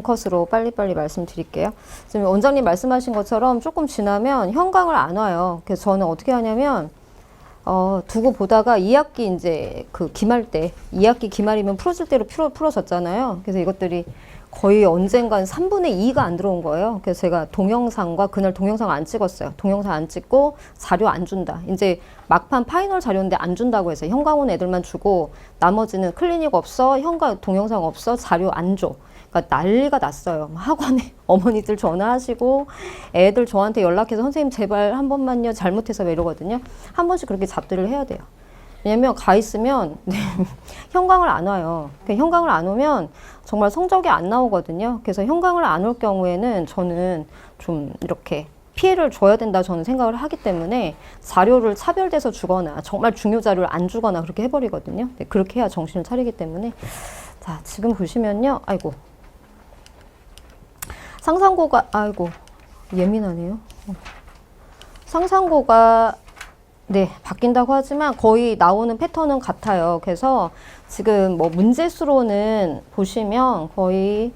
컷으로 빨리빨리 말씀드릴게요. 지금 원장님 말씀하신 것처럼 조금 지나면 현강을 안 와요. 그래서 저는 어떻게 하냐면 두고 보다가 2학기 이제 그 기말 때 2학기 기말이면 풀어줄 대로 풀어졌잖아요. 그래서 이것들이 거의 언젠간 3분의 2가 안 들어온 거예요. 그래서 제가 동영상과 그날 동영상 안 찍었어요. 동영상 안 찍고 자료 안 준다. 이제 막판 파이널 자료인데 안 준다고 해서 현강 온 애들만 주고 나머지는 클리닉 없어, 현강 동영상 없어, 자료 안 줘. 그러니까 난리가 났어요. 학원에 어머니들 전화하시고 애들 저한테 연락해서 선생님 제발 한 번만요. 잘못해서 왜 이러거든요. 한 번씩 그렇게 잡들을 해야 돼요. 왜냐면 가 있으면 현강을 안 와요. 현강을 안 오면 정말 성적이 안 나오거든요. 그래서 현강을 안 올 경우에는 저는 좀 이렇게 피해를 줘야 된다 저는 생각을 하기 때문에 자료를 차별돼서 주거나 정말 중요 자료를 안 주거나 그렇게 해버리거든요. 그렇게 해야 정신을 차리기 때문에. 자, 지금 보시면요. 아이고. 상상고가, 아이고, 예민하네요. 상상고가, 네, 바뀐다고 하지만 거의 나오는 패턴은 같아요. 그래서 지금 뭐 문제수로는 보시면 거의,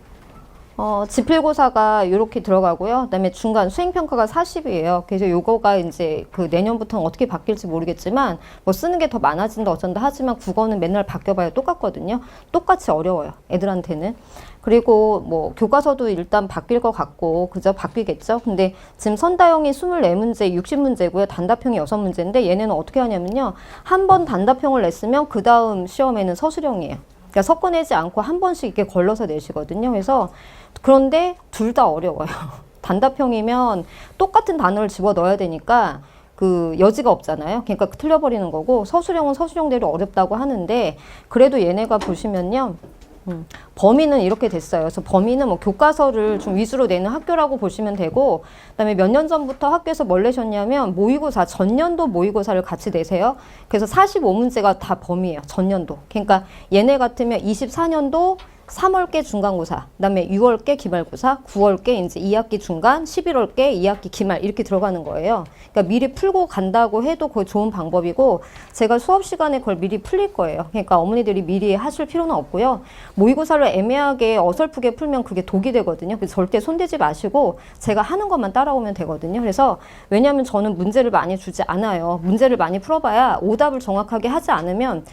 지필고사가 이렇게 들어가고요. 그 다음에 중간 수행평가가 40이에요. 그래서 요거가 이제 그 내년부터는 어떻게 바뀔지 모르겠지만 뭐 쓰는 게 더 많아진다 어쩐다 하지만 국어는 맨날 바뀌어봐야 똑같거든요. 똑같이 어려워요. 애들한테는. 그리고 뭐 교과서도 일단 바뀔 것 같고 그죠? 바뀌겠죠? 근데 지금 선다형이 24문제, 60문제고요. 단답형이 6문제인데 얘네는 어떻게 하냐면요. 한 번 단답형을 냈으면 그 다음 시험에는 서술형이에요. 그러니까 섞어내지 않고 한 번씩 이렇게 걸러서 내시거든요. 그래서 그런데 둘 다 어려워요. 단답형이면 똑같은 단어를 집어넣어야 되니까 그 여지가 없잖아요. 그러니까 틀려버리는 거고 서술형은 서술형대로 어렵다고 하는데 그래도 얘네가 보시면요. 범위는 이렇게 됐어요. 그래서 범위는 뭐 교과서를 좀 위주로 내는 학교라고 보시면 되고 그다음에 몇 년 전부터 학교에서 뭘 내셨냐면 모의고사, 전년도 모의고사를 같이 내세요. 그래서 45문제가 다 범위예요. 전년도. 그러니까 얘네 같으면 24년도 3월께 중간고사, 그다음에 6월께 기말고사, 9월께 이제 2학기 중간, 11월께 2학기 기말 이렇게 들어가는 거예요. 그러니까 미리 풀고 간다고 해도 그거 좋은 방법이고 제가 수업 시간에 그걸 미리 풀릴 거예요. 그러니까 어머니들이 미리 하실 필요는 없고요. 모의고사를 애매하게 어설프게 풀면 그게 독이 되거든요. 그래서 절대 손대지 마시고 제가 하는 것만 따라오면 되거든요. 그래서 왜냐하면 저는 문제를 많이 주지 않아요. 문제를 많이 풀어봐야 오답을 정확하게 하지 않으면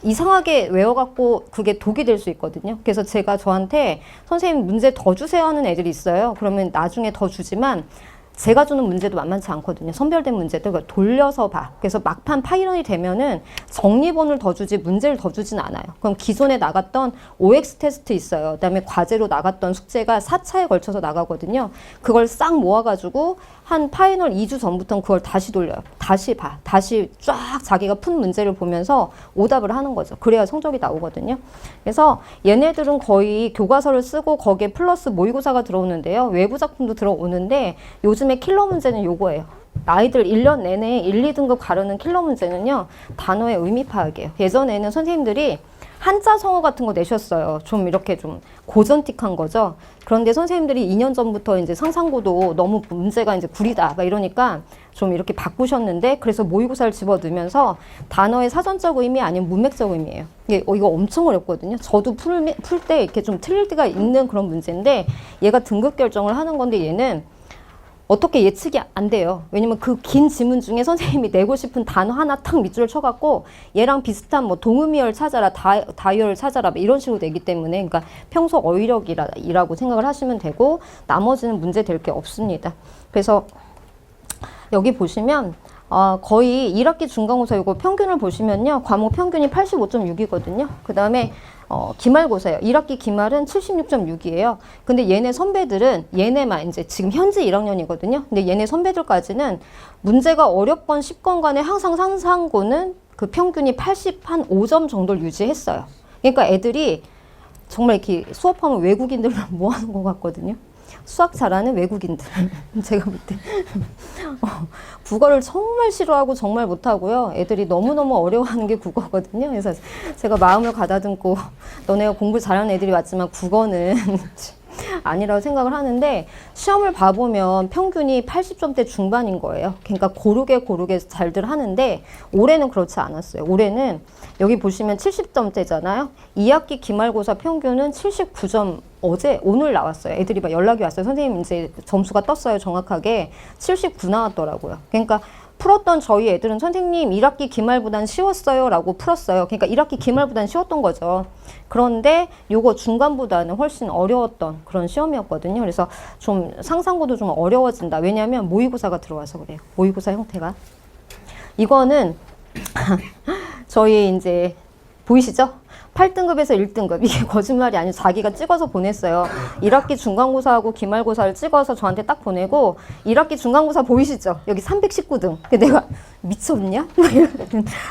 이상하게 외워갖고 그게 독이 될 수 있거든요. 그래서 제가 저한테 선생님 문제 더 주세요 하는 애들이 있어요. 그러면 나중에 더 주지만 제가 주는 문제도 만만치 않거든요. 선별된 문제들 그러니까 돌려서 봐. 그래서 막판 파이널이 되면은 정리본을 더 주지 문제를 더 주진 않아요. 그럼 기존에 나갔던 OX 테스트 있어요. 그다음에 과제로 나갔던 숙제가 4차에 걸쳐서 나가거든요. 그걸 싹 모아가지고 한 파이널 2주 전부터는 그걸 다시 돌려요. 다시 봐. 다시 쫙 자기가 푼 문제를 보면서 오답을 하는 거죠. 그래야 성적이 나오거든요. 그래서 얘네들은 거의 교과서를 쓰고 거기에 플러스 모의고사가 들어오는데요. 외부 작품도 들어오는데 요즘에 킬러 문제는 요거예요. 아이들 1년 내내 1, 2등급 가르는 킬러 문제는요. 단어의 의미 파악이에요. 예전에는 선생님들이 한자 성어 같은 거 내셨어요. 좀 이렇게 좀 고전틱한 거죠. 그런데 선생님들이 2년 전부터 이제 상상고도 너무 문제가 이제 구리다 막 이러니까 좀 이렇게 바꾸셨는데 그래서 모의고사를 집어넣으면서 단어의 사전적 의미 아니면 문맥적 의미예요. 이거 엄청 어렵거든요. 저도 풀 때 이렇게 좀 틀릴 때가 있는 그런 문제인데 얘가 등급 결정을 하는 건데 얘는 어떻게 예측이 안 돼요. 왜냐면 그 긴 지문 중에 선생님이 내고 싶은 단어 하나 탁 밑줄을 쳐갖고 얘랑 비슷한 뭐 동음이어를 찾아라, 다이어를 찾아라 이런 식으로 되기 때문에 그러니까 평소 어휘력이라고 생각을 하시면 되고 나머지는 문제 될 게 없습니다. 그래서 여기 보시면 거의 1학기 중간고사 이거 평균을 보시면요. 과목 평균이 85.6이거든요. 그 다음에 기말고사예요. 1학기 기말은 76.6이에요. 근데 얘네 선배들은 얘네만 이제 지금 현재 1학년이거든요. 근데 얘네 선배들까지는 문제가 어렵건 쉽건 간에 항상 상상고는 그 평균이 85점 정도를 유지했어요. 그러니까 애들이 정말 이렇게 수업하면 외국인들만 모아놓은 것 같거든요. 수학 잘하는 외국인들. 제가 볼 때 국어를 정말 싫어하고 정말 못하고요. 애들이 너무너무 어려워하는 게 국어거든요. 그래서 제가 마음을 가다듬고 너네가 공부 잘하는 애들이 왔지만 국어는 아니라고 생각을 하는데 시험을 봐보면 평균이 80점대 중반인 거예요. 그러니까 고르게 잘들 하는데 올해는 그렇지 않았어요. 올해는 여기 보시면 70점대잖아요. 2학기 기말고사 평균은 79점 오늘 나왔어요. 애들이 막 연락이 왔어요. 선생님 이제 점수가 떴어요. 정확하게 79 나왔더라고요. 그러니까 풀었던 저희 애들은 선생님 1학기 기말보단 쉬웠어요 라고 풀었어요. 그러니까 1학기 기말보단 쉬웠던 거죠. 그런데 요거 중간보다는 훨씬 어려웠던 그런 시험이었거든요. 그래서 좀 상상고도 좀 어려워진다. 왜냐하면 모의고사가 들어와서 그래요. 모의고사 형태가. 이거는 저희 이제 보이시죠? 8등급에서 1등급. 이게 거짓말이 아니고 자기가 찍어서 보냈어요. 1학기 중간고사하고 기말고사를 찍어서 저한테 딱 보내고 1학기 중간고사 보이시죠? 여기 319등. 내가 미쳤냐?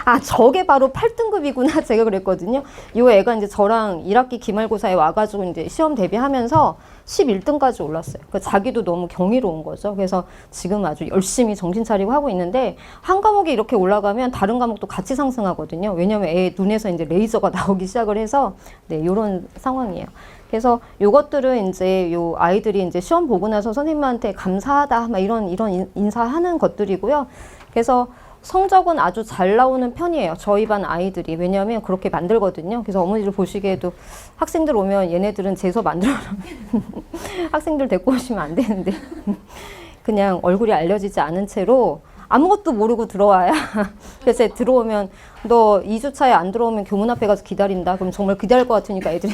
아, 저게 바로 8등급이구나. 제가 그랬거든요. 이 애가 이제 저랑 1학기 기말고사에 와가지고 이제 시험 대비하면서 11등까지 올랐어요. 그러니까 자기도 너무 경이로운 거죠. 그래서 지금 아주 열심히 정신 차리고 하고 있는데 한 과목이 이렇게 올라가면 다른 과목도 같이 상승하거든요. 왜냐면 애 눈에서 이제 레이저가 나오기 시작을 해서 네, 요런 상황이에요. 그래서 요것들은 이제 요 아이들이 이제 시험 보고 나서 선생님한테 감사하다 막 이런 인사하는 것들이고요. 그래서 성적은 아주 잘 나오는 편이에요. 저희 반 아이들이. 왜냐하면 그렇게 만들거든요. 그래서 어머니들 보시기에도 학생들 오면 얘네들은 재수 만들어놓으면 학생들 데리고 오시면 안 되는데 그냥 얼굴이 알려지지 않은 채로 아무것도 모르고 들어와야 그래서 들어오면 너 2주차에 안 들어오면 교문 앞에 가서 기다린다. 그럼 정말 기다릴 것 같으니까 애들이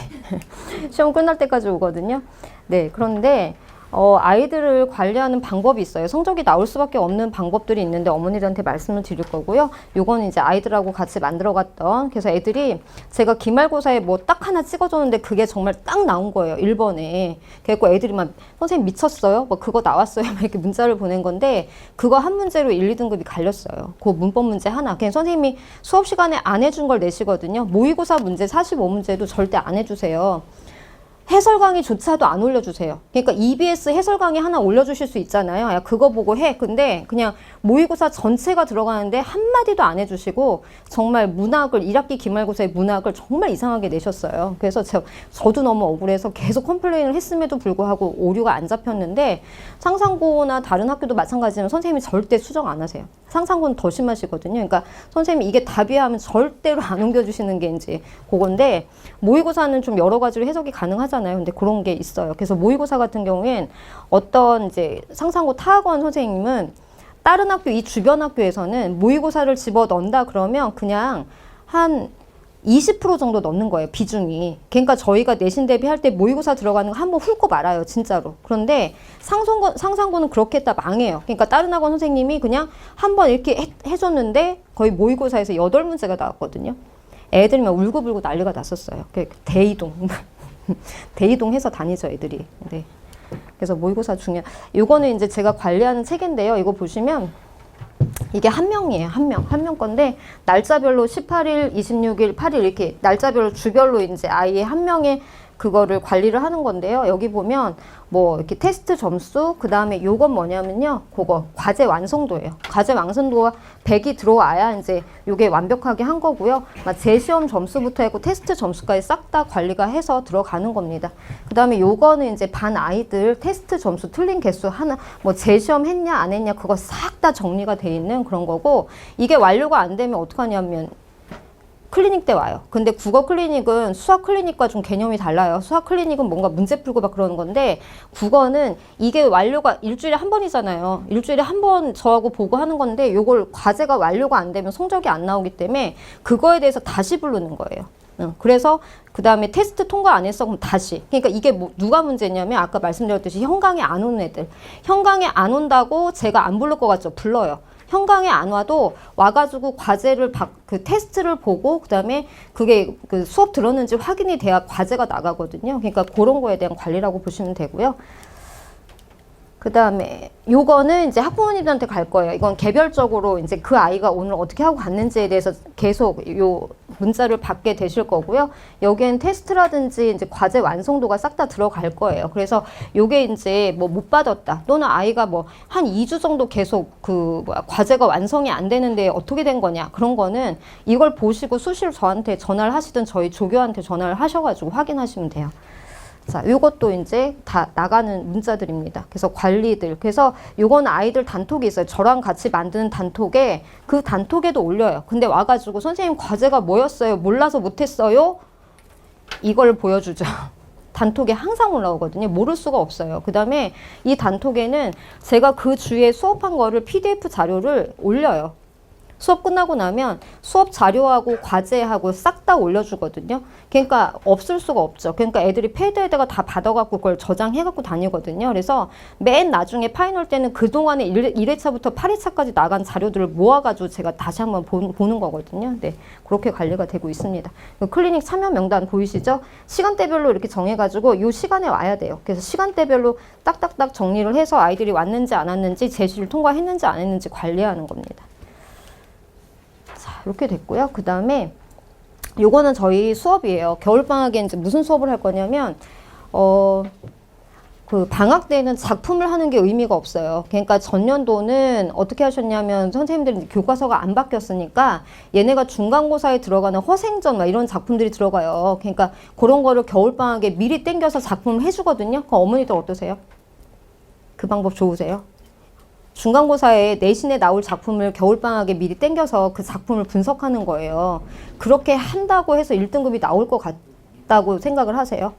시험 끝날 때까지 오거든요. 네, 그런데 아이들을 관리하는 방법이 있어요. 성적이 나올 수밖에 없는 방법들이 있는데 어머니들한테 말씀을 드릴 거고요. 요거는 이제 아이들하고 같이 만들어갔던 그래서 애들이 제가 기말고사에 뭐 딱 하나 찍어줬는데 그게 정말 딱 나온 거예요. 1번에. 그래서 애들이 막 선생님 미쳤어요? 뭐 그거 나왔어요? 막 이렇게 문자를 보낸 건데 그거 한 문제로 1, 2등급이 갈렸어요. 그 문법 문제 하나. 그냥 선생님이 수업 시간에 안 해준 걸 내시거든요. 모의고사 문제 45문제도 절대 안 해주세요. 해설 강의조차도 안 올려주세요. 그러니까 EBS 해설 강의 하나 올려주실 수 있잖아요. 야, 그거 보고 해. 근데 그냥 모의고사 전체가 들어가는데 한마디도 안 해주시고 정말 문학을 1학기 기말고사의 문학을 정말 이상하게 내셨어요. 그래서 저도 너무 억울해서 계속 컴플레인을 했음에도 불구하고 오류가 안 잡혔는데 상상고나 다른 학교도 마찬가지지만 선생님이 절대 수정 안 하세요. 상상고는 더 심하시거든요. 그러니까 선생님이 이게 답이야 하면 절대로 안 옮겨주시는 게 이제 그건데 모의고사는 좀 여러 가지로 해석이 가능하잖아요. 근데 그런 게 있어요. 그래서 모의고사 같은 경우엔 어떤 이제 상상고 타학원 선생님은 다른 학교, 이 주변 학교에서는 모의고사를 집어 넣는다 그러면 그냥 한 20% 정도 넣는 거예요, 비중이. 그러니까 저희가 내신 대비할 때 모의고사 들어가는 거 한번 훑고 말아요, 진짜로. 그런데 상상고는 그렇게 했다 망해요. 그러니까 다른 학원 선생님이 그냥 한번 이렇게 해줬는데 거의 모의고사에서 8문제가 나왔거든요. 애들이 막 울고불고 난리가 났었어요. 대이동. 대이동해서 다니죠, 애들이. 네. 그래서 모의고사 중요한. 요거는 이제 제가 관리하는 책인데요. 이거 보시면 이게 한 명이에요. 한 명 건데 날짜별로 18일, 26일, 8일 이렇게 날짜별로 주별로 이제 아이의 한 명의 그거를 관리를 하는 건데요. 여기 보면 뭐 이렇게 테스트 점수, 그 다음에 요건 뭐냐면요. 그거 과제 완성도예요. 과제 완성도가 100이 들어와야 이제 요게 완벽하게 한 거고요. 재시험 점수부터 해고 테스트 점수까지 싹 다 관리가 해서 들어가는 겁니다. 그 다음에 요거는 이제 반 아이들 테스트 점수 틀린 개수 하나, 뭐 재시험 했냐 안 했냐 그거 싹 다 정리가 돼 있는 그런 거고, 이게 완료가 안 되면 어떡하냐면 클리닉 때 와요. 근데 국어 클리닉은 수학 클리닉과 좀 개념이 달라요. 수학 클리닉은 뭔가 문제 풀고 막 그러는 건데 국어는 이게 완료가 일주일에 한 번이잖아요. 일주일에 한 번 저하고 보고 하는 건데 요걸 과제가 완료가 안 되면 성적이 안 나오기 때문에 그거에 대해서 다시 부르는 거예요. 그래서 그 다음에 테스트 통과 안 했어? 그럼 다시. 그러니까 이게 뭐 누가 문제냐면 아까 말씀드렸듯이 현강에 안 오는 애들. 현강에 안 온다고 제가 안 부를 것 같죠? 불러요. 현강에 안 와도 와가지고 과제를 그 테스트를 보고 그다음에 그게 그 수업 들었는지 확인이 돼야 과제가 나가거든요. 그러니까 그런 거에 대한 관리라고 보시면 되고요. 그다음에 요거는 이제 학부모님들한테 갈 거예요. 이건 개별적으로 이제 그 아이가 오늘 어떻게 하고 갔는지에 대해서 계속 요 문자를 받게 되실 거고요. 여기엔 테스트라든지 이제 과제 완성도가 싹 다 들어갈 거예요. 그래서 요게 이제 뭐 못 받았다 또는 아이가 뭐 한 2주 정도 계속 그 과제가 완성이 안 되는데 어떻게 된 거냐 그런 거는 이걸 보시고 수시로 저한테 전화를 하시든 저희 조교한테 전화를 하셔가지고 확인하시면 돼요. 자, 요것도 이제 다 나가는 문자들입니다. 그래서 관리들. 그래서 요건 아이들 단톡이 있어요. 저랑 같이 만드는 단톡에 그 단톡에도 올려요. 근데 와가지고 선생님 과제가 뭐였어요? 몰라서 못했어요? 이걸 보여주죠. 단톡에 항상 올라오거든요. 모를 수가 없어요. 그 다음에 이 단톡에는 제가 그 주에 수업한 거를 PDF 자료를 올려요. 수업 끝나고 나면 수업 자료하고 과제하고 싹 다 올려주거든요. 그러니까 없을 수가 없죠. 그러니까 애들이 패드에다가 다 받아갖고 그걸 저장해갖고 다니거든요. 그래서 맨 나중에 파이널 때는 그동안에 1회차부터 8회차까지 나간 자료들을 모아가지고 제가 다시 한번 보는 거거든요. 네, 그렇게 관리가 되고 있습니다. 클리닉 참여 명단 보이시죠? 시간대별로 이렇게 정해가지고 이 시간에 와야 돼요. 그래서 시간대별로 딱딱딱 정리를 해서 아이들이 왔는지 안 왔는지 제시를 통과했는지 안 했는지 관리하는 겁니다. 자, 이렇게 됐고요. 그 다음에 요거는 저희 수업이에요. 겨울방학에 이제 무슨 수업을 할 거냐면, 그 방학 때는 작품을 하는 게 의미가 없어요. 그러니까 전년도는 어떻게 하셨냐면 선생님들이 교과서가 안 바뀌었으니까 얘네가 중간고사에 들어가는 허생전 막 이런 작품들이 들어가요. 그러니까 그런 거를 겨울방학에 미리 땡겨서 작품을 해주거든요. 그럼 어머니들 어떠세요? 그 방법 좋으세요? 중간고사에 내신에 나올 작품을 겨울방학에 미리 땡겨서 그 작품을 분석하는 거예요. 그렇게 한다고 해서 1등급이 나올 것 같다고 생각을 하세요?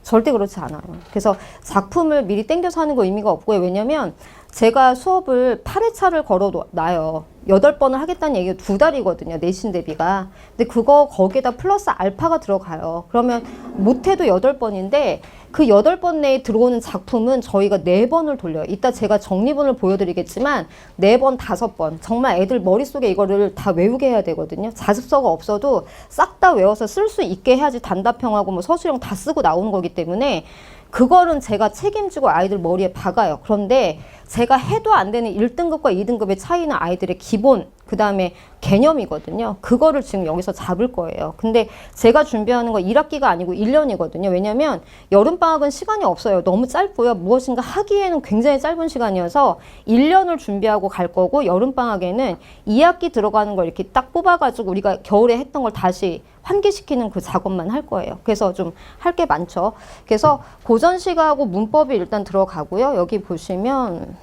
절대 그렇지 않아요. 그래서 작품을 미리 땡겨서 하는 거 의미가 없고요. 왜냐면 제가 수업을 8회차를 걸어놔요. 8번을 하겠다는 얘기가 2달이거든요. 내신 대비가. 근데 거기에다 플러스 알파가 들어가요. 그러면 못해도 8번인데 그 8번 내에 들어오는 작품은 저희가 4번을 돌려요. 이따 제가 정리본을 보여드리겠지만 4번, 5번. 정말 애들 머릿속에 이거를 다 외우게 해야 되거든요. 자습서가 없어도 싹 다 외워서 쓸 수 있게 해야지 단답형하고 뭐 서술형 다 쓰고 나오는 거기 때문에 그거는 제가 책임지고 아이들 머리에 박아요. 그런데 제가 해도 안 되는 1등급과 2등급의 차이는 아이들의 기본, 그 다음에 개념이거든요. 그거를 지금 여기서 잡을 거예요. 근데 제가 준비하는 거 1학기가 아니고 1년이거든요. 왜냐면 여름방학은 시간이 없어요. 너무 짧고요. 무엇인가 하기에는 굉장히 짧은 시간이어서 1년을 준비하고 갈 거고 여름방학에는 2학기 들어가는 걸 이렇게 딱 뽑아가지고 우리가 겨울에 했던 걸 다시 환기시키는 그 작업만 할 거예요. 그래서 좀 할 게 많죠. 그래서 고전시가하고 문법이 일단 들어가고요. 여기 보시면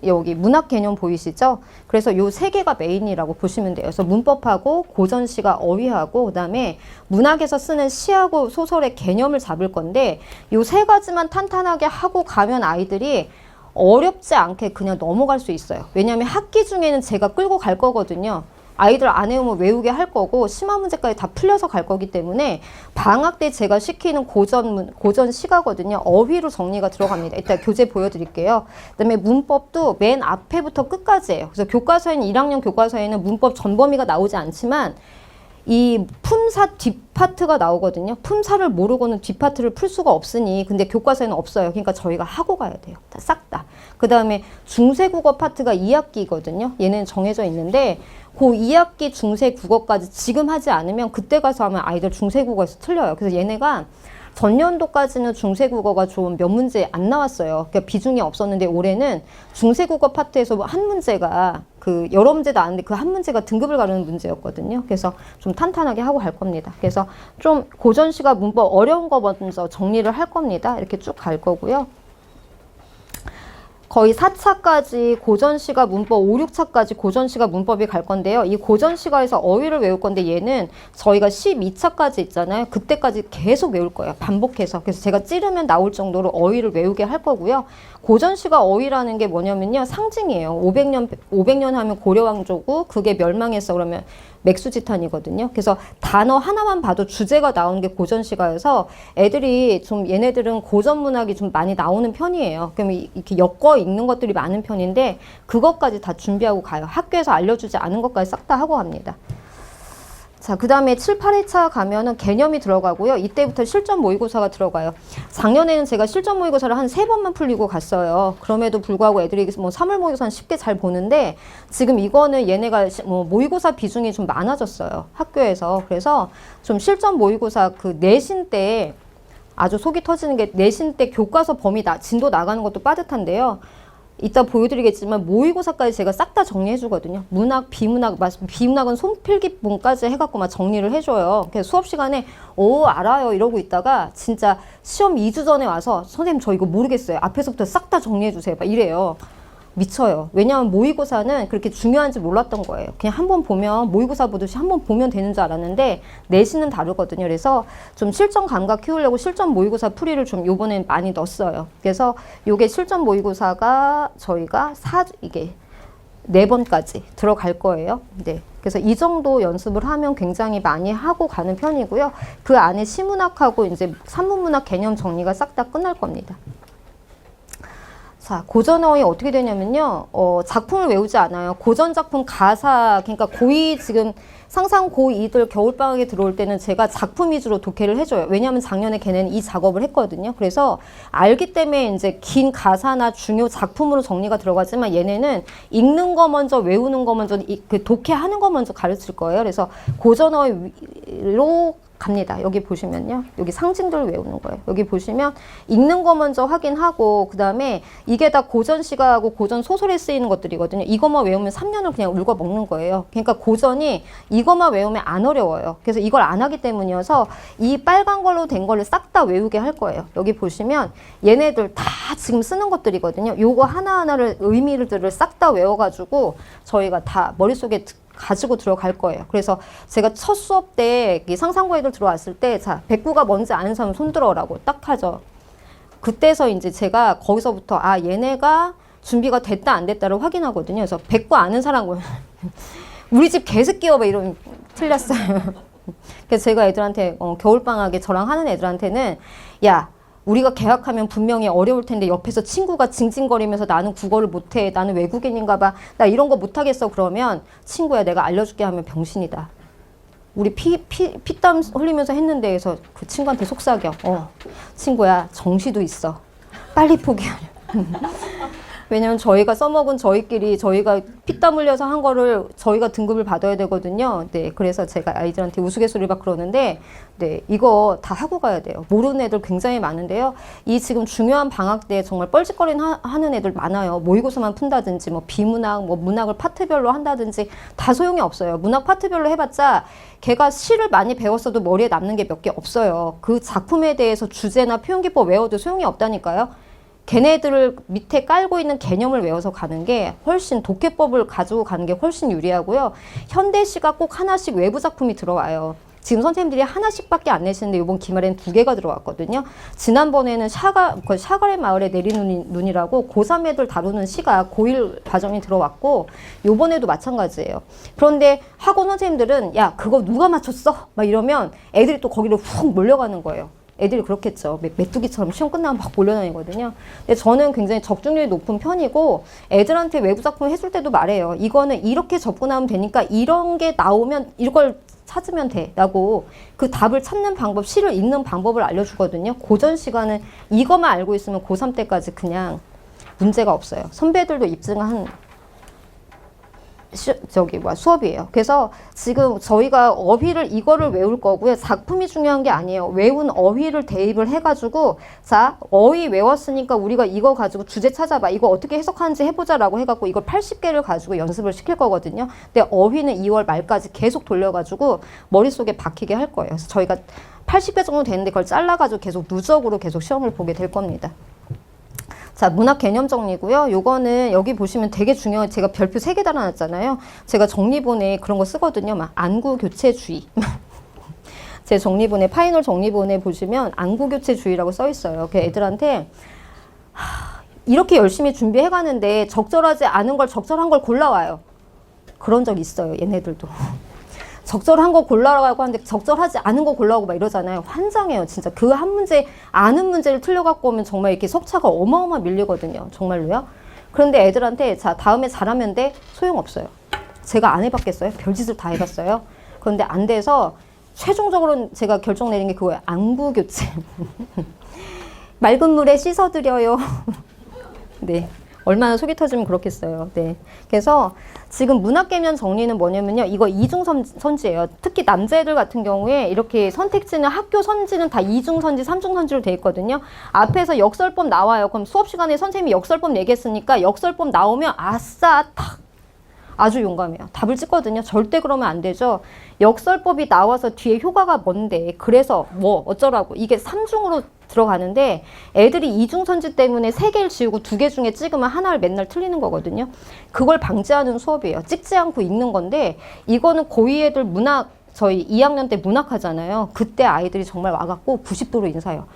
여기 문학 개념 보이시죠? 그래서 요 3개가 메인이라고 보시면 돼요. 그래서 문법하고 고전시가 어휘하고 그다음에 문학에서 쓰는 시하고 소설의 개념을 잡을 건데 요 3가지만 탄탄하게 하고 가면 아이들이 어렵지 않게 그냥 넘어갈 수 있어요. 왜냐하면 학기 중에는 제가 끌고 갈 거거든요. 아이들 안 외우면 외우게 할 거고 심화 문제까지 다 풀려서 갈 거기 때문에 방학 때 제가 시키는 고전 시가거든요. 어휘로 정리가 들어갑니다. 이따 교재 보여드릴게요. 그다음에 문법도 맨 앞에부터 끝까지예요. 그래서 교과서에는 1학년 교과서에는 문법 전범위가 나오지 않지만 이 품사 뒷파트가 나오거든요. 품사를 모르고는 뒷파트를 풀 수가 없으니 근데 교과서에는 없어요. 그러니까 저희가 하고 가야 돼요. 싹 다. 그 다음에 중세국어 파트가 2학기거든요. 얘는 정해져 있는데 그 2학기 중세국어까지 지금 하지 않으면 그때 가서 하면 아이들 중세국어에서 틀려요. 그래서 얘네가 전년도까지는 중세국어가 좀 몇 문제 안 나왔어요. 그러니까 비중이 없었는데 올해는 중세국어 파트에서 한 문제가 그 여러 문제도 아는데 그 한 문제가 등급을 가르는 문제였거든요. 그래서 좀 탄탄하게 하고 갈 겁니다. 그래서 좀 고전시가 문법 어려운 거 먼저 정리를 할 겁니다. 이렇게 쭉 갈 거고요. 거의 4차까지 고전시가 문법, 5, 6차까지 고전시가 문법이 갈 건데요. 이 고전시가에서 어휘를 외울 건데 얘는 저희가 12차까지 있잖아요. 그때까지 계속 외울 거예요. 반복해서. 그래서 제가 찌르면 나올 정도로 어휘를 외우게 할 거고요. 고전시가 어휘라는 게 뭐냐면요. 상징이에요. 500년 하면 고려왕조고 그게 멸망했어. 그러면 맥수지탄이거든요. 그래서 단어 하나만 봐도 주제가 나오는 게 고전시가여서 애들이 좀 얘네들은 고전문학이 좀 많이 나오는 편이에요. 그럼 이렇게 엮어 읽는 것들이 많은 편인데 그것까지 다 준비하고 가요. 학교에서 알려주지 않은 것까지 싹 다 하고 갑니다. 자, 그 다음에 7, 8회차 가면은 개념이 들어가고요. 이때부터 실전 모의고사가 들어가요. 작년에는 제가 실전 모의고사를 한 3번만 풀리고 갔어요. 그럼에도 불구하고 애들이 뭐 3월 모의고사는 쉽게 잘 보는데 지금 이거는 얘네가 뭐 모의고사 비중이 좀 많아졌어요. 학교에서. 그래서 좀 실전 모의고사 그 내신 때 아주 속이 터지는 게 내신 때 교과서 범위 진도 나가는 것도 빠듯한데요. 이따 보여드리겠지만 모의고사까지 제가 싹 다 정리해 주거든요. 문학, 비문학, 비문학은 손필기본까지 해갖고 막 정리를 해줘요. 그래서 수업 시간에 오 알아요 이러고 있다가 진짜 시험 2주 전에 와서 선생님 저 이거 모르겠어요. 앞에서부터 싹 다 정리해 주세요. 막 이래요. 미쳐요. 왜냐하면 모의고사는 그렇게 중요한지 몰랐던 거예요. 그냥 한번 보면 모의고사 보듯이 한번 보면 되는 줄 알았는데 내신은 다르거든요. 그래서 좀 실전 감각 키우려고 실전 모의고사 풀이를 좀 요번엔 많이 넣었어요. 그래서 요게 실전 모의고사가 저희가 이게 4번까지 들어갈 거예요. 네. 그래서 이 정도 연습을 하면 굉장히 많이 하고 가는 편이고요. 그 안에 시문학하고 이제 산문문학 개념 정리가 싹 다 끝날 겁니다. 자, 고전어휘 어떻게 되냐면요. 작품을 외우지 않아요. 고전 작품 가사, 그러니까 고2 지금 상상 고2들 겨울방학에 들어올 때는 제가 작품 위주로 독해를 해줘요. 왜냐하면 작년에 걔네는 이 작업을 했거든요. 그래서 알기 때문에 이제 긴 가사나 중요 작품으로 정리가 들어가지만 얘네는 읽는 거 먼저 외우는 거 먼저 그 독해하는 거 먼저 가르칠 거예요. 그래서 고전어휘로 갑니다. 여기 보시면요. 여기 상징들을 외우는 거예요. 여기 보시면 읽는 거 먼저 확인하고 그 다음에 이게 다 고전 시가하고 고전 소설에 쓰이는 것들이거든요. 이것만 외우면 3년을 그냥 울고 먹는 거예요. 그러니까 고전이 이것만 외우면 안 어려워요. 그래서 이걸 안 하기 때문이어서 이 빨간 걸로 된 거를 싹 다 외우게 할 거예요. 여기 보시면 얘네들 다 지금 쓰는 것들이거든요. 요거 하나하나를 의미들을 싹 다 외워가지고 저희가 다 머릿속에 가지고 들어갈 거예요. 그래서 제가 첫 수업 때 상상고 애들 들어왔을 때 자, 백구가 뭔지 아는 사람 손들어라고 딱 하죠. 그때서 이제 제가 거기서부터 아 얘네가 준비가 됐다 안 됐다를 확인하거든요. 그래서 백구 아는 사람 우리 집 개새끼여 막 이러면 틀렸어요. 그래서 제가 애들한테 겨울방학에 저랑 하는 애들한테는 야 우리가 개학하면 분명히 어려울 텐데 옆에서 친구가 징징거리면서 나는 국어를 못해. 나는 외국인인가 봐. 나 이런 거 못하겠어. 그러면 친구야 내가 알려줄게 하면 병신이다. 우리 피땀 흘리면서 했는데 해서 그 친구한테 속삭여. 친구야 정시도 있어. 빨리 포기하려. 왜냐면 저희가 써먹은 저희가 피땀 흘려서 한 거를 저희가 등급을 받아야 되거든요. 네, 그래서 제가 아이들한테 우스갯소리를 막 그러는데, 네, 이거 다 하고 가야 돼요. 모르는 애들 굉장히 많은데요. 이 지금 중요한 방학 때 정말 하는 애들 많아요. 모의고사만 푼다든지, 뭐 비문학, 뭐 문학을 파트별로 한다든지 다 소용이 없어요. 문학 파트별로 해봤자 걔가 시를 많이 배웠어도 머리에 남는 게 몇 개 없어요. 그 작품에 대해서 주제나 표현기법 외워도 소용이 없다니까요. 걔네들을 밑에 깔고 있는 개념을 외워서 가는 게 훨씬 독해법을 가지고 가는 게 훨씬 유리하고요. 현대시가 꼭 하나씩 외부 작품이 들어와요. 지금 선생님들이 하나씩밖에 안 내시는데 이번 기말에는 2개가 들어왔거든요. 지난번에는 샤갈의 마을에 내리는 눈이라고 고3 애들 다루는 시가 고1 과정이 들어왔고 요번에도 마찬가지예요. 그런데 학원 선생님들은 야 그거 누가 맞췄어? 막 이러면 애들이 또 거기로 훅 몰려가는 거예요. 애들이 그렇겠죠. 메뚜기처럼 시험 끝나면 막 몰려다니거든요. 근데 저는 굉장히 적중률이 높은 편이고 애들한테 외부 작품 해줄 때도 말해요. 이거는 이렇게 접근하면 되니까 이런 게 나오면 이걸 찾으면 돼 라고 그 답을 찾는 방법, 시를 읽는 방법을 알려주거든요. 고전 시간은 이것만 알고 있으면 고3 때까지 그냥 문제가 없어요. 선배들도 입증한 수업이에요. 그래서 지금 저희가 어휘를 이거를 외울 거고요. 작품이 중요한 게 아니에요. 외운 어휘를 대입을 해가지고 자 어휘 외웠으니까 우리가 이거 가지고 주제 찾아봐. 이거 어떻게 해석하는지 해보자라고 해갖고 이걸 80개를 가지고 연습을 시킬 거거든요. 근데 어휘는 2월 말까지 계속 돌려가지고 머릿속에 박히게 할 거예요. 그래서 저희가 80개 정도 되는데 그걸 잘라가지고 계속 누적으로 계속 시험을 보게 될 겁니다. 자, 문학 개념 정리고요. 요거는 여기 보시면 되게 중요한 제가 별표 3개 달아놨잖아요. 제가 정리본에 그런 거 쓰거든요. 막 안구교체주의. 제 정리본에 파이널 정리본에 보시면 안구교체주의라고 써 있어요. 그 애들한테 이렇게 열심히 준비해 가는데 적절하지 않은 걸 적절한 걸 골라와요. 그런 적 있어요. 얘네들도. 적절한 거 골라라고 하는데 적절하지 않은 거 골라오고 막 이러잖아요. 환장해요. 진짜 그 한 문제 아는 문제를 틀려갖고 오면 정말 이렇게 석차가 어마어마 밀리거든요. 정말로요. 그런데 애들한테 자 다음에 잘하면 돼? 소용없어요. 제가 안 해봤겠어요? 별짓을 다 해봤어요. 그런데 안 돼서 최종적으로 제가 결정 내린 게 그거예요. 안구교체. 맑은 물에 씻어드려요. 네. 얼마나 속이 터지면 그렇겠어요. 네. 그래서 지금 문학개념 정리는 뭐냐면요. 이거 이중선지예요. 특히 남자애들 같은 경우에 이렇게 선택지는 학교 선지는 다 이중선지, 삼중선지로 돼 있거든요. 앞에서 역설법 나와요. 그럼 수업 시간에 선생님이 역설법 얘기했으니까 역설법 나오면 아싸 탁 아주 용감해요. 답을 찍거든요. 절대 그러면 안 되죠. 역설법이 나와서 뒤에 효과가 뭔데 그래서 뭐 어쩌라고 이게 3중으로 들어가는데 애들이 이중선지 때문에 3개를 지우고 2개 중에 찍으면 하나를 맨날 틀리는 거거든요. 그걸 방지하는 수업이에요. 찍지 않고 읽는 건데 이거는 고2 애들 문학 저희 2학년 때 문학 하잖아요. 그때 아이들이 정말 와갖고 90도로 인사해요.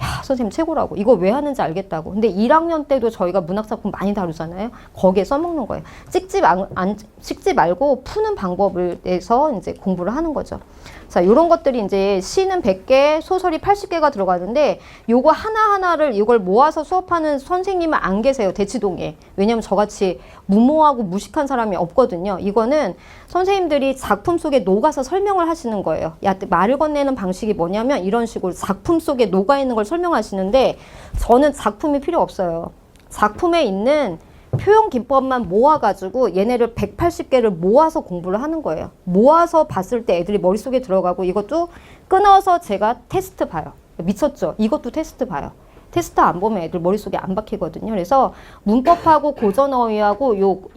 야, 선생님 최고라고. 이거 왜 하는지 알겠다고. 근데 1학년 때도 저희가 문학작품 많이 다루잖아요. 거기에 써먹는 거예요. 찍지 말고 푸는 방법을 내서 이제 공부를 하는 거죠. 자, 요런 것들이 이제 시는 100개, 소설이 80개가 들어가는데 요거 하나하나를 이걸 모아서 수업하는 선생님은 안 계세요. 대치동에. 왜냐면 저같이 무모하고 무식한 사람이 없거든요. 이거는 선생님들이 작품 속에 녹아서 설명을 하시는 거예요. 야, 말을 건네는 방식이 뭐냐면 이런 식으로 작품 속에 녹아 있는 걸 설명하시는데 저는 작품이 필요 없어요. 작품에 있는 표현 기법만 모아가지고 얘네를 180개를 모아서 공부를 하는 거예요. 모아서 봤을 때 애들이 머릿속에 들어가고 이것도 끊어서 제가 테스트 봐요. 미쳤죠? 이것도 테스트 봐요. 테스트 안 보면 애들 머릿속에 안 박히거든요. 그래서 문법하고 고전어휘하고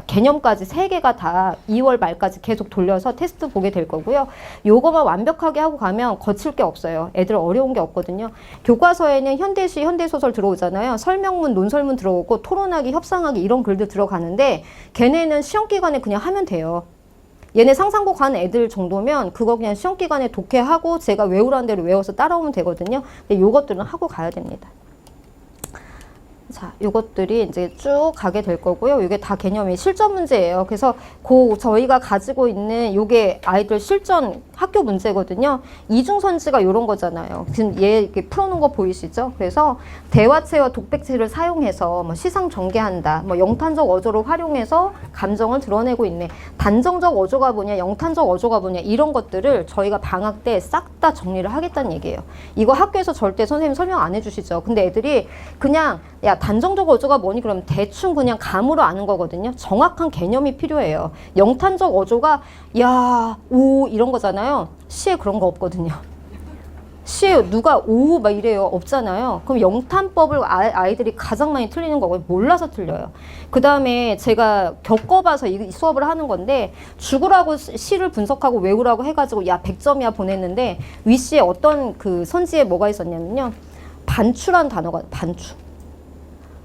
개념까지 3개가 다 2월 말까지 계속 돌려서 테스트 보게 될 거고요. 요거만 완벽하게 하고 가면 거칠 게 없어요. 애들 어려운 게 없거든요. 교과서에는 현대시, 현대소설 들어오잖아요. 설명문, 논설문 들어오고 토론하기, 협상하기 이런 글들 들어가는데 걔네는 시험 기간에 그냥 하면 돼요. 얘네 상상고 가는 애들 정도면 그거 그냥 시험 기간에 독해하고 제가 외우라는 대로 외워서 따라오면 되거든요. 근데 요것들은 하고 가야 됩니다. 자, 요것들이 이제 쭉 가게 될 거고요. 이게 다 개념이 실전 문제예요. 그래서 저희가 가지고 있는 요게 아이들 실전 학교 문제거든요. 이중선지가 요런 거잖아요. 지금 얘 이렇게 풀어놓은 거 보이시죠? 그래서 대화체와 독백체를 사용해서 뭐 시상 전개한다. 뭐 영탄적 어조를 활용해서 감정을 드러내고 있네. 단정적 어조가 뭐냐, 영탄적 어조가 뭐냐 이런 것들을 저희가 방학 때 싹 다 정리를 하겠다는 얘기예요. 이거 학교에서 절대 선생님 설명 안 해주시죠. 근데 애들이 그냥 야 단정적 어조가 뭐니 그러면 대충 그냥 감으로 아는 거거든요. 정확한 개념이 필요해요. 영탄적 어조가 야, 오 이런 거잖아요. 시에 그런 거 없거든요. 시에 누가 오 막 이래요. 없잖아요. 그럼 영탄법을 아이들이 가장 많이 틀리는 거고요. 몰라서 틀려요. 그 다음에 제가 겪어봐서 이 수업을 하는 건데 죽으라고 시를 분석하고 외우라고 해가지고 야 100점이야 보냈는데 위시에 어떤 그 선지에 뭐가 있었냐면요. 반추라는 단어가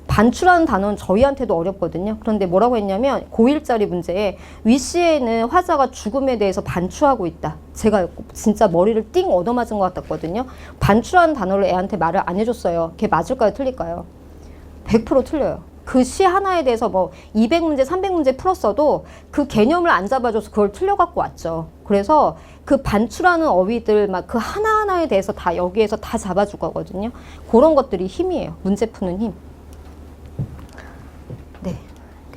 반추라는 단어는 저희한테도 어렵거든요. 그런데 뭐라고 했냐면 고1짜리 문제에 위시에는 화자가 죽음에 대해서 반추하고 있다. 제가 진짜 머리를 띵 얻어맞은 것 같았거든요. 반추라는 단어를 애한테 말을 안 해줬어요. 걔 맞을까요? 틀릴까요? 100% 틀려요. 그 시 하나에 대해서 뭐 200문제, 300문제 풀었어도 그 개념을 안 잡아줘서 그걸 틀려갖고 왔죠. 그래서 그 반추라는 어휘들 막 그 하나하나에 대해서 다 여기에서 다 잡아줄 거거든요. 그런 것들이 힘이에요. 문제 푸는 힘. 네,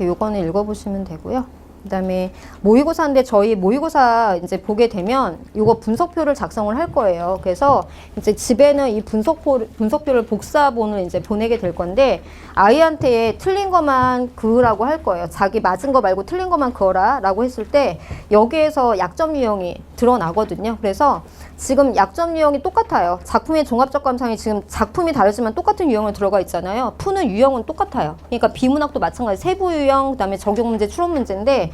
요거는 읽어보시면 되고요. 그 다음에 모의고사인데 저희 모의고사 이제 보게 되면 이거 분석표를 작성을 할 거예요. 그래서 이제 집에는 이 분석표를 복사본을 이제 보내게 될 건데 아이한테 틀린 것만 그으라고 할 거예요. 자기 맞은 거 말고 틀린 것만 그어라 라고 했을 때 여기에서 약점 유형이 드러나거든요. 그래서 지금 약점 유형이 똑같아요. 작품의 종합적 감상이 지금 작품이 다르지만 똑같은 유형을 들어가 있잖아요. 푸는 유형은 똑같아요. 그러니까 비문학도 마찬가지 세부 유형, 그다음에 적용 문제, 추론 문제인데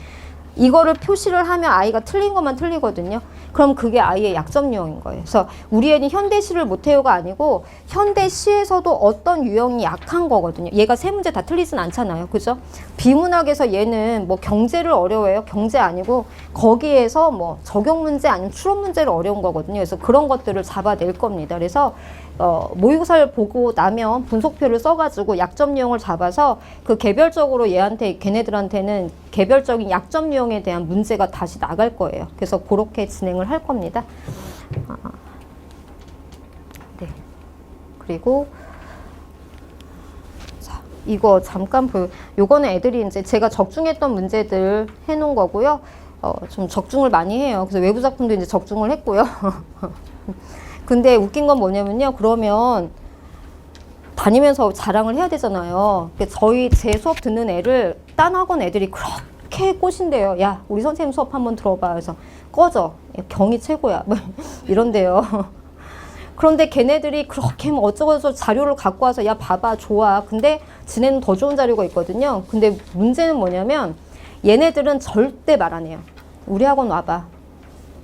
이거를 표시를 하면 아이가 틀린 것만 틀리거든요. 그럼 그게 아이의 약점 유형인 거예요. 그래서 우리 애는 현대시를 못해요가 아니고 현대시에서도 어떤 유형이 약한 거거든요. 얘가 세 문제 다 틀리진 않잖아요. 그죠? 비문학에서 얘는 뭐 경제를 어려워해요. 경제 아니고 거기에서 뭐 적용 문제 아니면 추론 문제를 어려운 거거든요. 그래서 그런 것들을 잡아낼 겁니다. 그래서 모의고사를 보고 나면 분석표를 써가지고 약점 유형을 잡아서 그 개별적으로 걔네들한테는 개별적인 약점 유형에 대한 문제가 다시 나갈 거예요. 그래서 그렇게 진행을 할 겁니다. 네. 그리고 자, 이거 잠깐 요거는 애들이 이제 제가 적중했던 문제들 해놓은 거고요. 좀 적중을 많이 해요. 그래서 외부 작품도 이제 적중을 했고요. 근데 웃긴 건 뭐냐면요. 그러면 다니면서 자랑을 해야 되잖아요. 저희 제 수업 듣는 애를 딴 학원 애들이 그렇게 꼬신대요. 야, 우리 선생님 수업 한번 들어봐. 그래서 꺼져. 경이 최고야. 이런데요. 그런데 걔네들이 그렇게 뭐 어쩌고저쩌고 자료를 갖고 와서 야, 봐봐. 좋아. 근데 지네는 더 좋은 자료가 있거든요. 근데 문제는 뭐냐면 얘네들은 절대 말 안 해요. 우리 학원 와봐.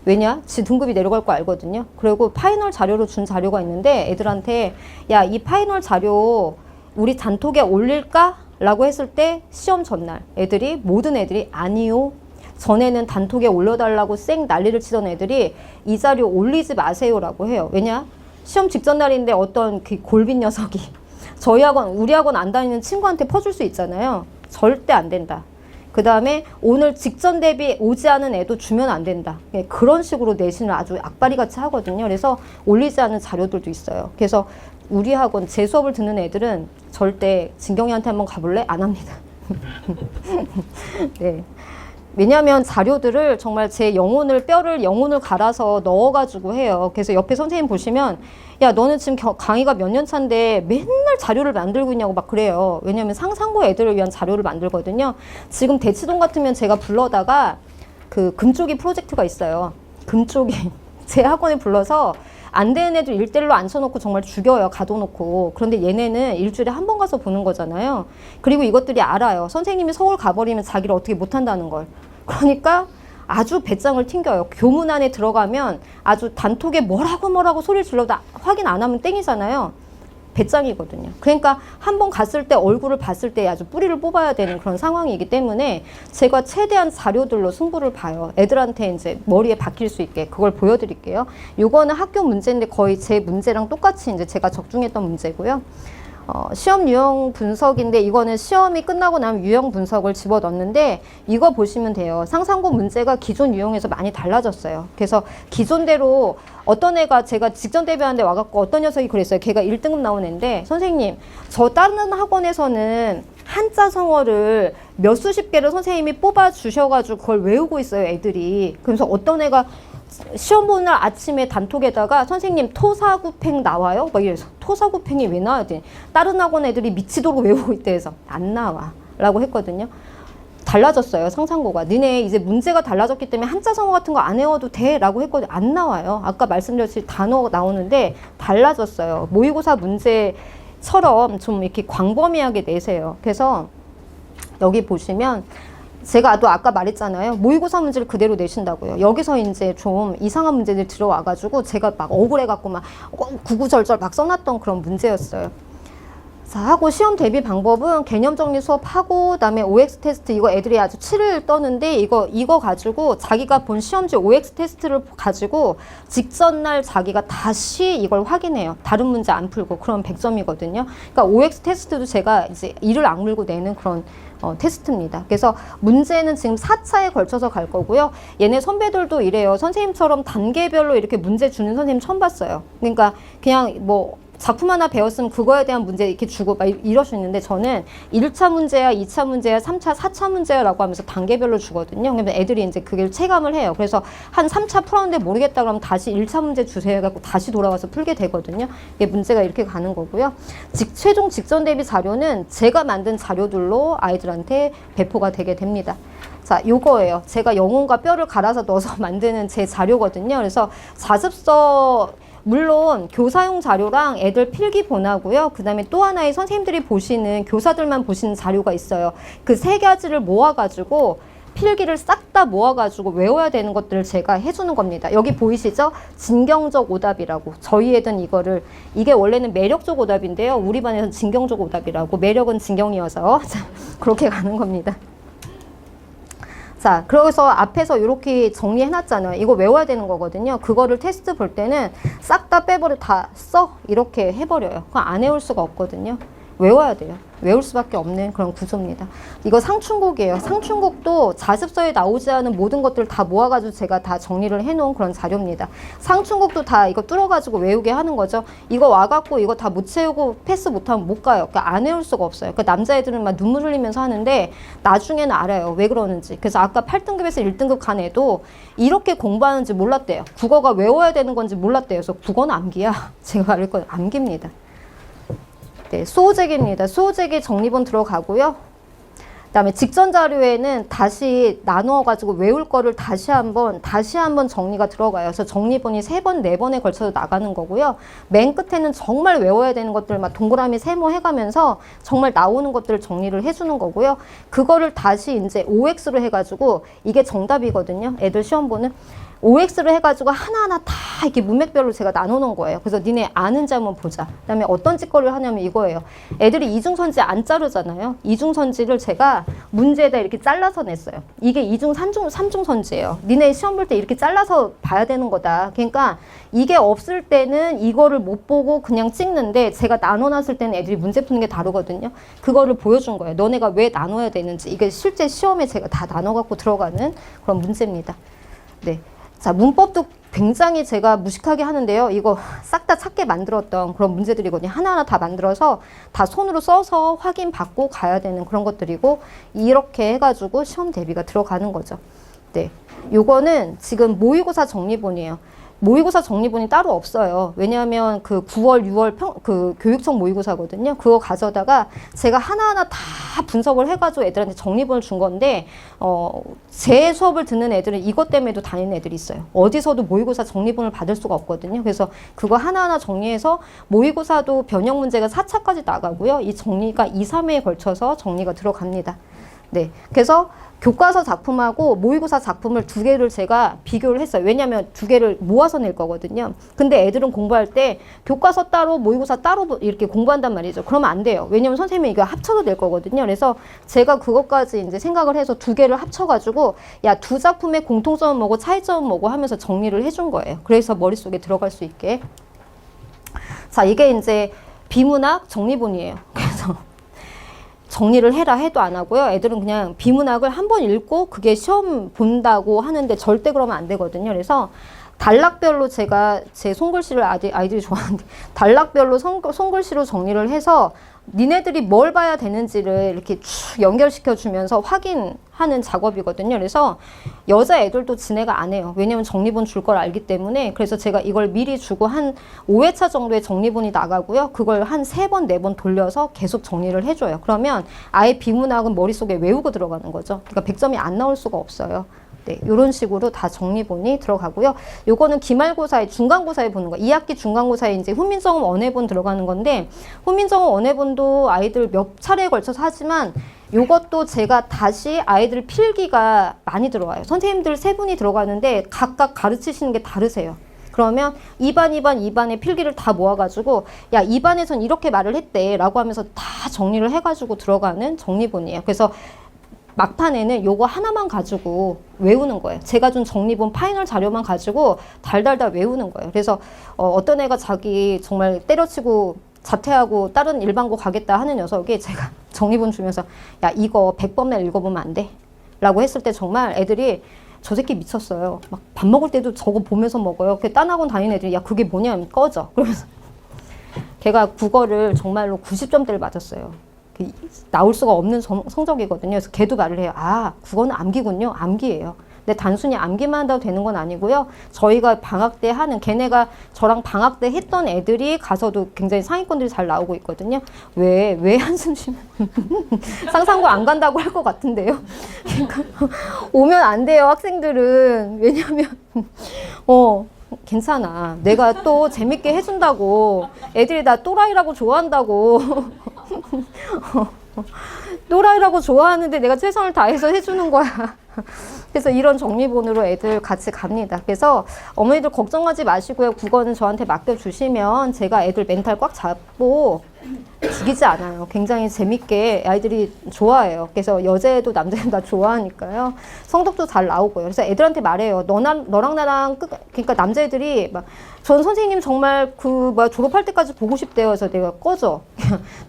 왜냐? 지 등급이 내려갈 거 알거든요. 그리고 파이널 자료로 준 자료가 있는데 애들한테 야, 이 파이널 자료 우리 단톡에 올릴까? 라고 했을 때 시험 전날 모든 애들이 아니요. 전에는 단톡에 올려달라고 쌩 난리를 치던 애들이 이 자료 올리지 마세요 라고 해요. 왜냐? 시험 직전 날인데 어떤 그 골빈 녀석이 저희 학원, 우리 학원 안 다니는 친구한테 퍼줄 수 있잖아요. 절대 안 된다. 그 다음에 오늘 직전 대비 오지 않은 애도 주면 안 된다. 그런 식으로 내신을 아주 악바리 같이 하거든요. 그래서 올리지 않은 자료들도 있어요. 그래서 우리 학원 제 수업을 듣는 애들은 절대 진경이한테 한번 가볼래? 안 합니다. 네. 왜냐하면 자료들을 정말 제 영혼을 갈아서 넣어가지고 해요. 그래서 옆에 선생님 보시면 야, 너는 지금 강의가 몇 년 차인데 맨날 자료를 만들고 있냐고 막 그래요. 왜냐하면 상상고 애들을 위한 자료를 만들거든요. 지금 대치동 같으면 제가 불러다가 그 금쪽이 프로젝트가 있어요. 금쪽이 제 학원에 불러서 안 되는 애들 1대1로 앉혀놓고 정말 죽여요. 가둬놓고. 그런데 얘네는 일주일에 한 번 가서 보는 거잖아요. 그리고 이것들이 알아요. 선생님이 서울 가버리면 자기를 어떻게 못한다는 걸. 그러니까 아주 배짱을 튕겨요. 교문 안에 들어가면 아주 단톡에 뭐라고 소리를 질러도 확인 안 하면 땡이잖아요. 배짱이거든요. 그러니까 한 번 갔을 때 얼굴을 봤을 때 아주 뿌리를 뽑아야 되는 그런 상황이기 때문에 제가 최대한 자료들로 승부를 봐요. 애들한테 이제 머리에 박힐 수 있게 그걸 보여드릴게요. 요거는 학교 문제인데 거의 제 문제랑 똑같이 이제 제가 적중했던 문제고요. 시험 유형 분석인데 이거는 시험이 끝나고 나면 유형 분석을 집어넣는데 이거 보시면 돼요. 상상고 문제가 기존 유형에서 많이 달라졌어요. 그래서 기존대로 어떤 애가 제가 직전 대비하는데 와갖고 어떤 녀석이 그랬어요. 걔가 1등급 나온 애인데 선생님 저 다른 학원에서는 한자 성어를 몇 수십 개를 선생님이 뽑아 주셔가지고 그걸 외우고 있어요. 애들이. 그래서 어떤 애가 시험 보는 날 아침에 단톡에다가 선생님 토사구팽 나와요? 막 이래서 토사구팽이 왜 나와야 돼? 다른 학원 애들이 미치도록 외우고 있대 해서 안 나와 라고 했거든요. 달라졌어요. 상상고가. 니네 이제 문제가 달라졌기 때문에 한자 성어 같은 거 안 외워도 돼 라고 했거든요. 안 나와요. 아까 말씀드렸듯이 단어 나오는데 달라졌어요. 모의고사 문제처럼 좀 이렇게 광범위하게 내세요. 그래서 여기 보시면 제가 또 아까 말했잖아요. 모의고사 문제를 그대로 내신다고요. 여기서 이제 좀 이상한 문제들 들어와가지고 제가 막 억울해갖고 막 구구절절 막 써놨던 그런 문제였어요. 자, 하고 시험 대비 방법은 개념 정리 수업하고 그다음에 OX 테스트 이거 애들이 아주 7을 떠는데 이거 가지고 자기가 본 시험지 OX 테스트를 가지고 직전 날 자기가 다시 이걸 확인해요. 다른 문제 안 풀고 그럼 100점이거든요. 그러니까 OX 테스트도 제가 이제 이를 악물고 내는 그런 테스트입니다. 그래서 문제는 지금 4차에 걸쳐서 갈 거고요. 얘네 선배들도 이래요. 선생님처럼 단계별로 이렇게 문제 주는 선생님 처음 봤어요. 그러니까 그냥 뭐 작품 하나 배웠으면 그거에 대한 문제 이렇게 주고 막 이럴 수 있는데 저는 1차 문제야, 2차 문제야, 3차, 4차 문제야 라고 하면서 단계별로 주거든요. 그러면 애들이 이제 그걸 체감을 해요. 그래서 한 3차 풀었는데 모르겠다 그러면 다시 1차 문제 주세요 해갖고 다시 돌아와서 풀게 되거든요. 이게 문제가 이렇게 가는 거고요. 최종 직전 대비 자료는 제가 만든 자료들로 아이들한테 배포가 되게 됩니다. 자, 요거예요. 제가 영혼과 뼈를 갈아서 넣어서 만드는 제 자료거든요. 그래서 자습서 물론 교사용 자료랑 애들 필기 본하고요. 그 다음에 또 하나의 선생님들이 보시는 교사들만 보시는 자료가 있어요. 그 세 가지를 모아가지고 필기를 싹 다 모아가지고 외워야 되는 것들을 제가 해주는 겁니다. 여기 보이시죠? 진경적 오답이라고. 저희 애든 이게 원래는 매력적 오답인데요. 우리 반에서는 진경적 오답이라고. 매력은 진경이어서 그렇게 가는 겁니다. 자, 그래서 앞에서 이렇게 정리해놨잖아요. 이거 외워야 되는 거거든요. 그거를 테스트 볼 때는 싹 다 빼버려 다 써 이렇게 해버려요. 그거 안 외울 수가 없거든요. 외워야 돼요. 외울 수밖에 없는 그런 구조입니다. 이거 상충곡이에요. 상충곡도 자습서에 나오지 않은 모든 것들을 다 모아가지고 제가 다 정리를 해놓은 그런 자료입니다. 상충곡도 다 이거 뚫어가지고 외우게 하는 거죠. 이거 와갖고 이거 다 못 채우고 패스 못하면 못 가요. 그러니까 안 외울 수가 없어요. 그러니까 남자애들은 막 눈물 흘리면서 하는데 나중에는 알아요. 왜 그러는지. 그래서 아까 8등급에서 1등급 간 애도 이렇게 공부하는지 몰랐대요. 국어가 외워야 되는 건지 몰랐대요. 그래서 국어는 암기야. 제가 말할 건 암기입니다. 네, 수호제기입니다. 수호제기 정리본 들어가고요. 그다음에 직전 자료에는 다시 나누어가지고 외울 거를 다시 한번 정리가 들어가요. 그래서 정리본이 3번, 4번에 걸쳐서 나가는 거고요. 맨 끝에는 정말 외워야 되는 것들 막 동그라미 세모 해가면서 정말 나오는 것들을 정리를 해주는 거고요. 그거를 다시 이제 OX로 해가지고 이게 정답이거든요. 애들 시험 보는. OX를 해가지고 하나하나 다 이렇게 문맥별로 제가 나눠놓은 거예요. 그래서 니네 아는지 한번 보자. 그 다음에 어떤 찌꺼리를 하냐면 이거예요. 애들이 이중선지 안 자르잖아요. 이중선지를 제가 문제에다 이렇게 잘라서 냈어요. 이게 이중, 삼중선지예요. 니네 시험 볼 때 이렇게 잘라서 봐야 되는 거다. 그러니까 이게 없을 때는 이거를 못 보고 그냥 찍는데 제가 나눠놨을 때는 애들이 문제 푸는 게 다르거든요. 그거를 보여준 거예요. 너네가 왜 나눠야 되는지. 이게 실제 시험에 제가 다 나눠갖고 들어가는 그런 문제입니다. 네. 자, 문법도 굉장히 제가 무식하게 하는데요. 이거 싹 다 찾게 만들었던 그런 문제들이거든요. 하나하나 다 만들어서 다 손으로 써서 확인받고 가야 되는 그런 것들이고 이렇게 해가지고 시험 대비가 들어가는 거죠. 네, 요거는 지금 모의고사 정리본이에요. 모의고사 정리본이 따로 없어요. 왜냐하면 그 9월, 6월 그 교육청 모의고사거든요. 그거 가져다가 제가 하나하나 다 분석을 해가지고 애들한테 정리본을 준 건데, 제 수업을 듣는 애들은 이것 때문에도 다니는 애들이 있어요. 어디서도 모의고사 정리본을 받을 수가 없거든요. 그래서 그거 하나하나 정리해서 모의고사도 변형 문제가 4차까지 나가고요. 이 정리가 2, 3회에 걸쳐서 정리가 들어갑니다. 네. 그래서 교과서 작품하고 모의고사 작품을 2개를 제가 비교를 했어요. 왜냐하면 2개를 모아서 낼 거거든요. 근데 애들은 공부할 때 교과서 따로 모의고사 따로 이렇게 공부한단 말이죠. 그러면 안 돼요. 왜냐하면 선생님이 이거 합쳐서 낼 거거든요. 그래서 제가 그것까지 이제 생각을 해서 2개를 합쳐가지고 야, 2 작품의 공통점은 뭐고 차이점은 뭐고 하면서 정리를 해준 거예요. 그래서 머릿속에 들어갈 수 있게. 자, 이게 이제 비문학 정리본이에요. 그래서 정리를 해라 해도 안 하고요. 애들은 그냥 비문학을 한 번 읽고 그게 시험 본다고 하는데 절대 그러면 안 되거든요. 그래서 단락별로 제가 제 손글씨를 아이들이 좋아하는데 단락별로 손글씨로 정리를 해서 니네들이 뭘 봐야 되는지를 이렇게 쭉 연결시켜 주면서 확인하는 작업이거든요. 그래서 여자 애들도 지네가 안 해요. 왜냐면 정리본 줄 걸 알기 때문에. 그래서 제가 이걸 미리 주고 한 5회차 정도의 정리본이 나가고요. 그걸 한 3번, 4번 돌려서 계속 정리를 해줘요. 그러면 아예 비문학은 머릿속에 외우고 들어가는 거죠. 그러니까 100점이 안 나올 수가 없어요. 네, 이런 식으로 다 정리본이 들어가고요. 요거는 기말고사에 중간고사에 보는 거. 2학기 중간고사에 이제 훈민정음 원회본 들어가는 건데 훈민정음 원회본도 아이들 몇 차례에 걸쳐서 하지만 요것도 제가 다시 아이들 필기가 많이 들어와요. 선생님들 3분이 들어가는데 각각 가르치시는 게 다르세요. 그러면 2반, 2반의 필기를 다 모아가지고 야, 2반에선 이렇게 말을 했대 라고 하면서 다 정리를 해가지고 들어가는 정리본이에요. 그래서 막판에는 요거 하나만 가지고 외우는 거예요. 제가 준 정리본 파이널 자료만 가지고 달달달 외우는 거예요. 그래서 어떤 애가 자기 정말 때려치고 자퇴하고 다른 일반고 가겠다 하는 녀석이 제가 정리본 주면서 야, 이거 100번만 읽어보면 안 돼? 라고 했을 때 정말 애들이 저 새끼 미쳤어요. 막 밥 먹을 때도 저거 보면서 먹어요. 그 딴 학원 다니는 애들이 야, 그게 뭐냐면 꺼져. 그러면서 걔가 국어를 정말로 90점대를 맞았어요. 나올 수가 없는 성적이거든요. 그래서 걔도 말을 해요. 아, 국어는 암기군요. 암기예요. 근데 단순히 암기만 한다고 되는 건 아니고요. 저희가 방학 때 하는, 걔네가 저랑 방학 때 했던 애들이 가서도 굉장히 상위권들이 잘 나오고 있거든요. 왜 한숨 쉬면 상상고 안 간다고 할 것 같은데요. 그러니까 오면 안 돼요, 학생들은. 왜냐면 괜찮아. 내가 또 재밌게 해준다고. 애들이 나 또라이라고 좋아한다고. 또라이라고 좋아하는데 내가 최선을 다해서 해주는 거야. 그래서 이런 정리본으로 애들 같이 갑니다. 그래서 어머니들 걱정하지 마시고요. 국어는 저한테 맡겨주시면 제가 애들 멘탈 꽉 잡고 죽이지 않아요. 굉장히 재밌게 아이들이 좋아해요. 그래서 여자애도 남자애도 다 좋아하니까요. 성적도 잘 나오고요. 그래서 애들한테 말해요. 너랑 나랑 그러니까 남자애들이 막 전 선생님 정말 졸업할 때까지 보고 싶대요. 그래서 내가 꺼져.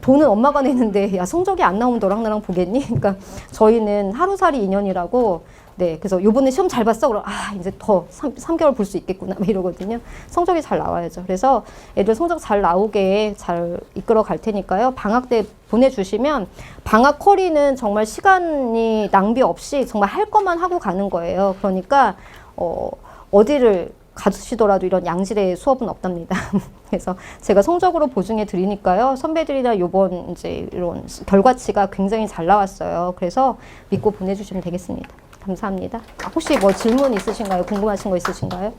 돈은 엄마가 내는데 야, 성적이 안 나오면 너랑 나랑 보겠니? 그러니까 저희는 하루살이 인연이라고. 네, 그래서 요번에 시험 잘 봤어? 그럼 이제 더 3개월 볼 수 있겠구나 이러거든요. 성적이 잘 나와야죠. 그래서 애들 성적 잘 나오게 잘 이끌어 갈 테니까요. 방학 때 보내주시면 방학 쿼리는 정말 시간이 낭비 없이 정말 할 것만 하고 가는 거예요. 그러니까 어디를 가시더라도 이런 양질의 수업은 없답니다. 그래서 제가 성적으로 보증해 드리니까요. 선배들이나 요번 이제 이런 결과치가 굉장히 잘 나왔어요. 그래서 믿고 보내주시면 되겠습니다. 감사합니다. 혹시 뭐 질문 있으신가요? 궁금하신 거 있으신가요?